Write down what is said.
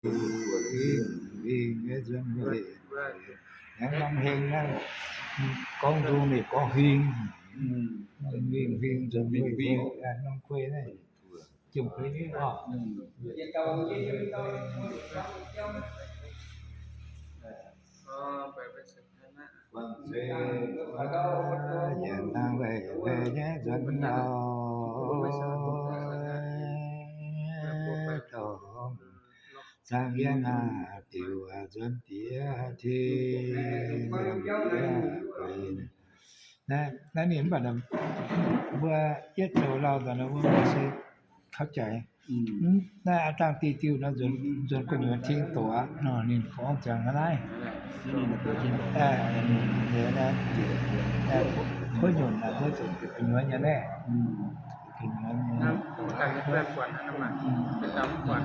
vì nghe dân về em làm hình năng con tu này có hình hình dân về quê anh không quê này chụp cái đấy họ dân đang về về nhé dân nào tổ sang yên tiểu dân tía thì em quêนะนั่นเห็นป่ะนะเมื่อเย็ดโซเราตอนนั้นว่าไม่ใช่เข้าใจน่าตั้งตีติวนะจนก็อยู่ทิ้งตัวน่ะนี่ของจังอะไรเดี๋ยวนะคนอยู่นะเขาจะเป็นเนื้อเนี่ยแน่เป็นเนื้อเนี่ย การเพื่อนกวนนั่นมาเป็นตามกวน